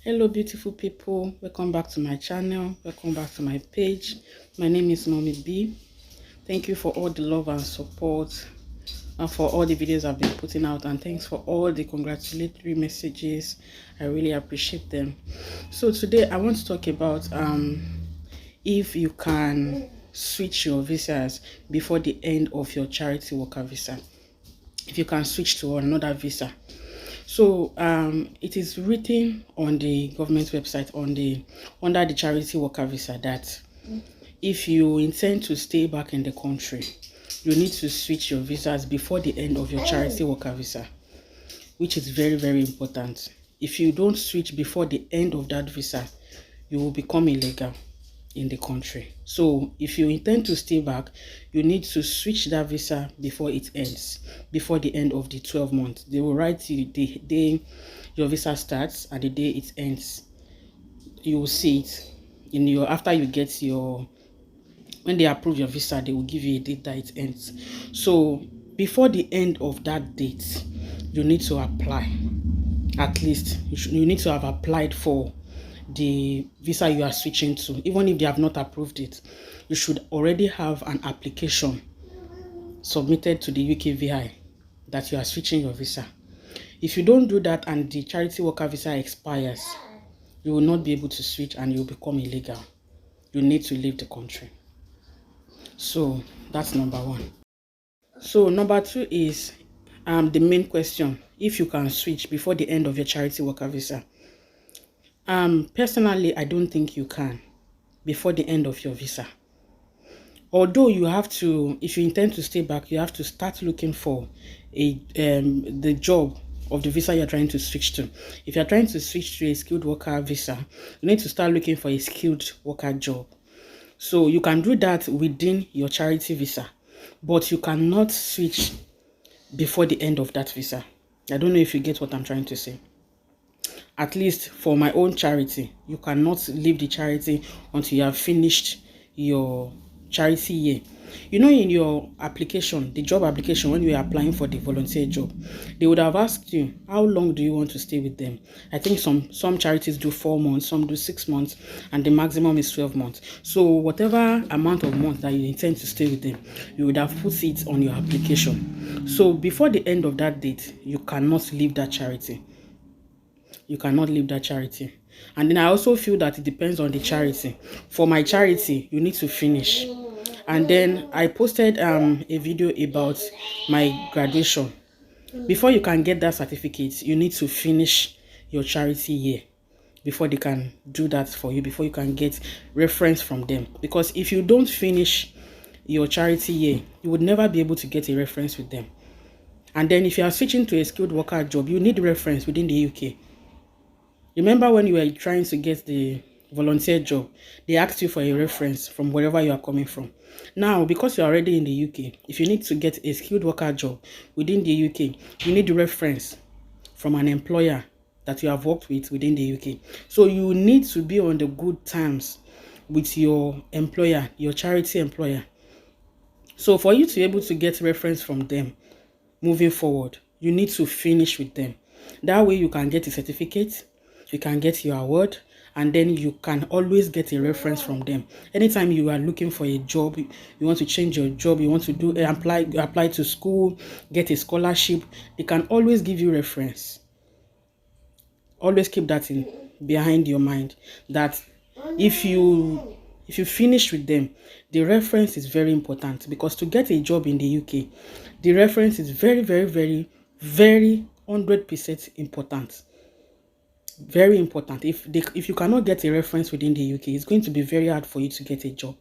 Hello beautiful people, welcome back to my channel, welcome back to my page. My name is mummyB. Thank you for all the love and support and for all the videos I've been putting out, and thanks for all the congratulatory messages. I really appreciate them. So today I want to talk about if you can switch your visas before the end of your charity worker visa, if you can switch to another visa. So it is written on the government website under the charity worker visa that if you intend to stay back in the country, you need to switch your visas before the end of your charity worker visa, which is very, very important. If you don't switch before the end of that visa, you will become illegal in the country. So if you intend to stay back, you need to switch that visa before it ends, before the end of the 12 months. They will write you the day your visa starts and the day it ends. You will see it in your, after you get your, when they approve your visa, they will give you a date that it ends. So before the end of that date, you need to apply. At least you need to have applied for the visa you are switching to. Even if they have not approved it, you should already have an application submitted to the UKVI that you are switching your visa. If you don't do that and the charity worker visa expires, you will not be able to switch and you will become illegal. You need to leave the country. So that's number one. So number two is the main question: if you can switch before the end of your charity worker visa. Personally, I don't think you can before the end of your visa. Although you have to, if you intend to stay back, you have to start looking for the job of the visa you're trying to switch to. If you're trying to switch to a skilled worker visa, you need to start looking for a skilled worker job. So you can do that within your charity visa, but you cannot switch before the end of that visa. I don't know if you get what I'm trying to say. At least for my own charity, you cannot leave the charity until you have finished your charity year. You know, in your application, the job application, when you are applying for the volunteer job, they would have asked you, how long do you want to stay with them? I think some charities do 4 months, some do 6 months, and the maximum is 12 months. So whatever amount of months that you intend to stay with them, you would have put it on your application. So before the end of that date, you cannot leave that charity. You cannot leave that charity. And then I also feel that it depends on the charity. For my charity, you need to finish. And then I posted a video about my graduation. Before you can get that certificate, you need to finish your charity year before they can do that for you, before you can get reference from them. Because if you don't finish your charity year, you would never be able to get a reference with them. And then if you are switching to a skilled worker job, you need reference within the UK. Remember when you were trying to get the volunteer job, they asked you for a reference from wherever you are coming from. Now, because you're already in the UK, if you need to get a skilled worker job within the UK, you need a reference from an employer that you have worked with within the UK. So you need to be on the good terms with your employer, your charity employer. So for you to be able to get reference from them moving forward, you need to finish with them. That way you can get a certificate, you can get your award, and then you can always get a reference from them. Anytime you are looking for a job, you want to change your job, you want to do apply to school, get a scholarship, they can always give you reference. Always keep that in behind your mind, that if you finish with them, the reference is very important, because to get a job in the UK, the reference is very, very, very, very 100% important. Very important. If you cannot get a reference within the UK, it's going to be very hard for you to get a job.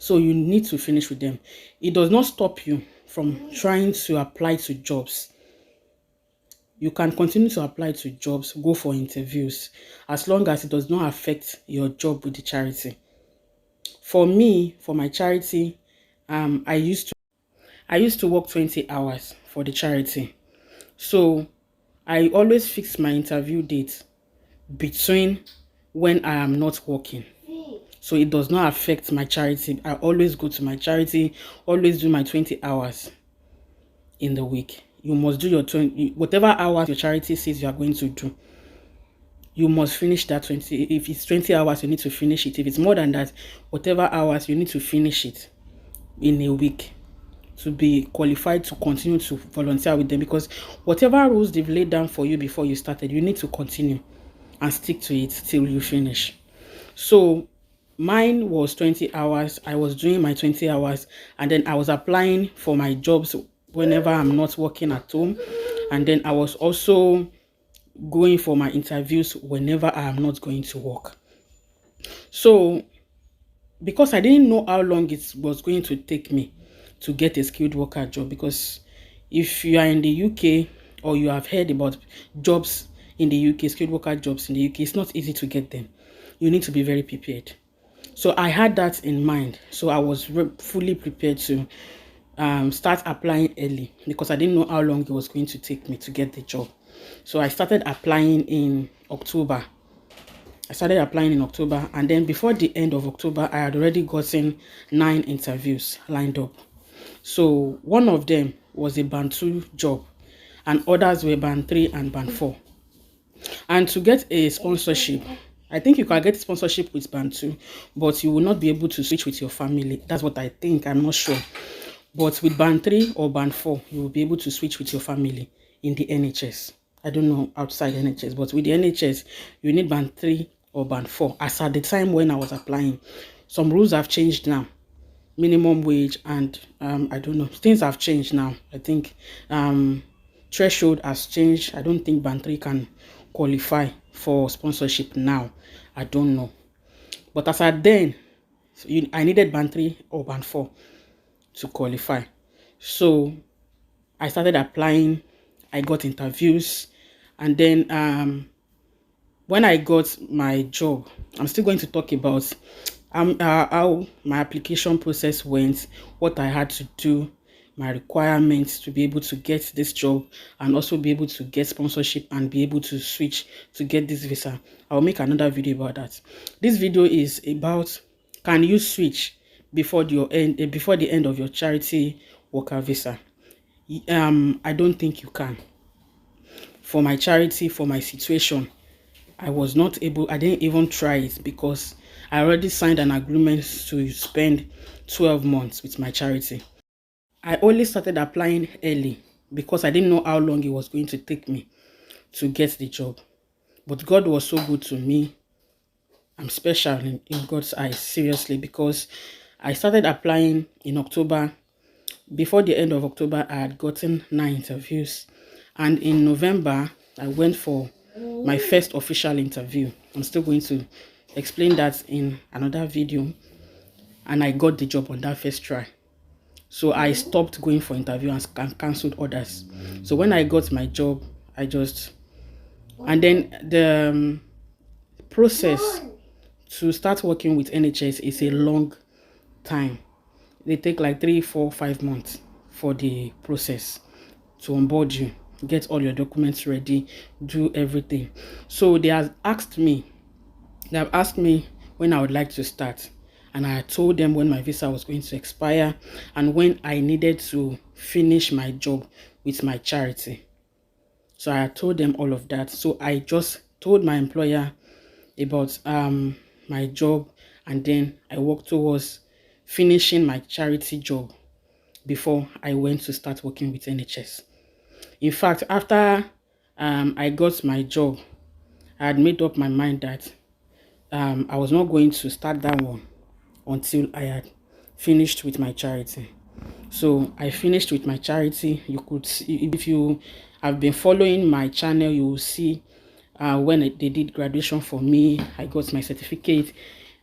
So you need to finish with them. It does not stop you from trying to apply to jobs. You can continue to apply to jobs, go for interviews, as long as it does not affect your job with the charity. For me, for my charity, I used to work 20 hours for the charity. So I always fix my interview date between when I am not working, so it does not affect my charity. I always go to my charity, always do my 20 hours in the week. You must do your 20, whatever hours your charity says you are going to do. you must finish that 20. If it's 20 hours, you need to finish it. If it's more than that, whatever hours, you need to finish it in a week to be qualified to continue to volunteer with them, because whatever rules they've laid down for you before you started, you need to continue and stick to it till you finish. So mine was 20 hours. I was doing my 20 hours, and then I was applying for my jobs whenever I'm not working at home, and then I was also going for my interviews whenever I am not going to work. So because I didn't know how long it was going to take me to get a skilled worker job, because if you are in the UK or you have heard about jobs in the UK, skilled worker jobs in the UK, it's not easy to get them. You need to be very prepared. So I had that in mind. So I was fully prepared to start applying early, because I didn't know how long it was going to take me to get the job. So I started applying in October. And then before the end of October, I had already gotten 9 interviews lined up. So one of them was a band 2 job, and others were band 3 and band 4. And to get a sponsorship, I think you can get sponsorship with band 2, but you will not be able to switch with your family. That's what I think. I'm not sure. But with band 3 or band 4, you will be able to switch with your family in the NHS. I don't know outside NHS, but with the NHS, you need band 3 or band 4. As at the time when I was applying, some rules have changed now. Minimum wage and I don't know, things have changed now. I think threshold has changed. I don't think band 3 can qualify for sponsorship now. I don't know. But as at then, I needed band 3 or band 4 to qualify. So I started applying. I got interviews, and then when I got my job, I'm still going to talk about how my application process went, what I had to do, my requirements to be able to get this job, and also be able to get sponsorship and be able to switch to get this visa. I'll make another video about that. This video is about, can you switch before the end of your charity worker visa? I don't think you can. For my charity, for my situation, I was not able. I didn't even try it, because I already signed an agreement to spend 12 months with my charity. I only started applying early because I didn't know how long it was going to take me to get the job. But God was so good to me. I'm special in God's eyes, seriously, because I started applying in October. Before the end of October, I had gotten 9 interviews. And in November, I went for my first official interview. I'm still going to explain that in another video. And I got the job on that first try. So I stopped going for interview and cancelled others. So when I got my job, and then the process to start working with NHS is a long time. They take like 3, 4, 5 months for the process to onboard you, get all your documents ready, do everything. So they have asked me when I would like to start, and I told them when my visa was going to expire and when I needed to finish my job with my charity. So I told them all of that. So I just told my employer about my job, and then I worked towards finishing my charity job before I went to start working with NHS. In fact, after I got my job, I had made up my mind that I was not going to start that one until I had finished with my charity. So I finished with my charity. You could see, if you have been following my channel, you will see when they did graduation for me, I got my certificate,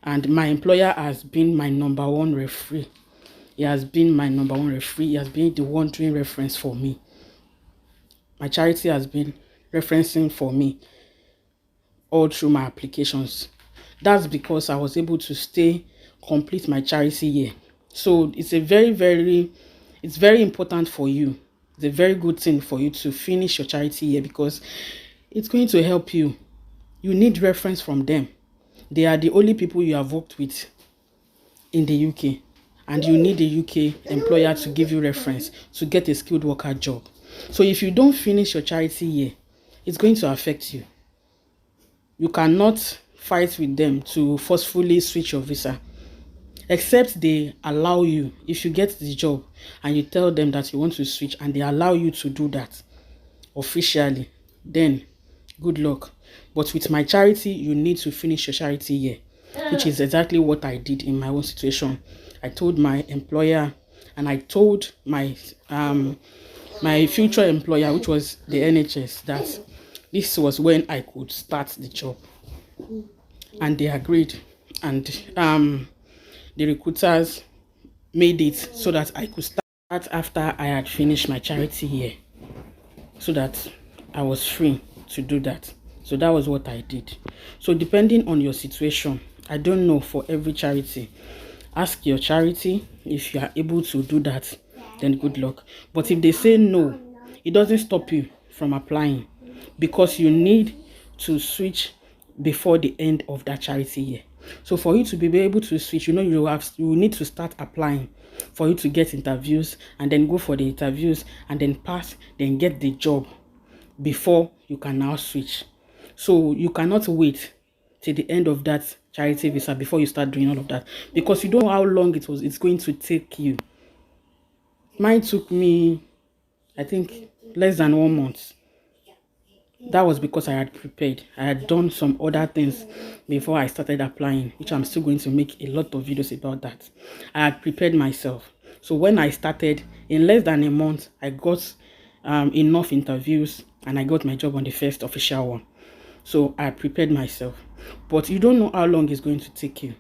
and my employer has been my #1 referee. He has been my #1 referee. He has been the one doing reference for me. My charity has been referencing for me all through my applications. That's because I was able to complete my charity year. So it's it's very important for you. It's a very good thing for you to finish your charity year, because it's going to help you. You need reference from them. They are the only people you have worked with in the UK, and you need a UK employer to give you reference to get a skilled worker job. So if you don't finish your charity year, it's going to affect you. You cannot fight with them to forcefully switch your visa, except they allow you. If you get the job and you tell them that you want to switch and they allow you to do that officially, then good luck. But with my charity, you need to finish your charity year, which is exactly what I did in my own situation. I told my employer and I told my my future employer, which was the NHS, that this was when I could start the job, and they agreed. And the recruiters made it so that I could start after I had finished my charity year, so that I was free to do that. So that was what I did. So depending on your situation, I don't know for every charity, ask your charity. If you are able to do that, then good luck. But if they say no, it doesn't stop you from applying, because you need to switch before the end of that charity year. So for you to be able to switch, you need to start applying for you to get interviews, and then go for the interviews and then pass, then get the job before you can now switch. So you cannot wait till the end of that charity visa before you start doing all of that, because you don't know how long it's going to take you. Mine took me, I think, less than 1 month. That was because I had prepared. I had done some other things before I started applying, which I'm still going to make a lot of videos about that. I had prepared myself. So when I started, in less than a month, I got enough interviews and I got my job on the first official one. So I prepared myself. But you don't know how long it's going to take you.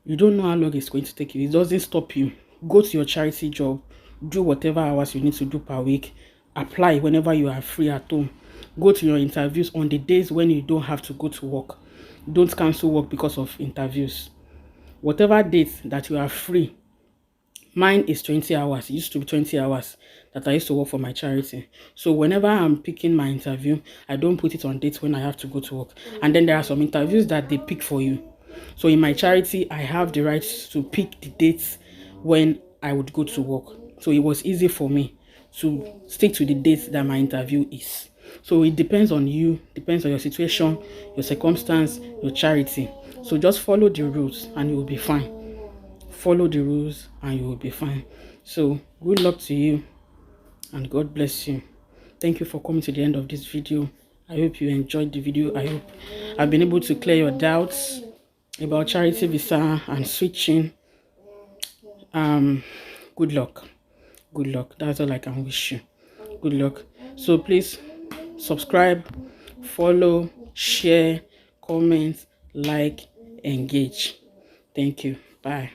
You don't know how long it's going to take you. It doesn't stop you. Go to your charity job. Do whatever hours you need to do per week. Apply whenever you are free at home. Go to your interviews on the days when you don't have to go to work. Don't cancel work because of interviews. Whatever date that you are free. Mine is 20 hours. It used to be 20 hours that I used to work for my charity. So whenever I'm picking my interview, I don't put it on dates when I have to go to work. And then there are some interviews that they pick for you. So in my charity, I have the right to pick the dates when I would go to work. So it was easy for me to stick to the dates that my interview is. So it depends on you, depends on your situation, your circumstance, your charity. So just follow the rules and you will be fine. Follow the rules and you will be fine. So good luck to you and God bless you. Thank you for coming to the end of this video. I hope you enjoyed the video. I hope I've been able to clear your doubts about charity visa and switching. Good luck. Good luck. That's all I can wish you. Good luck. So please subscribe, follow, share, comment, like, engage. Thank you. Bye.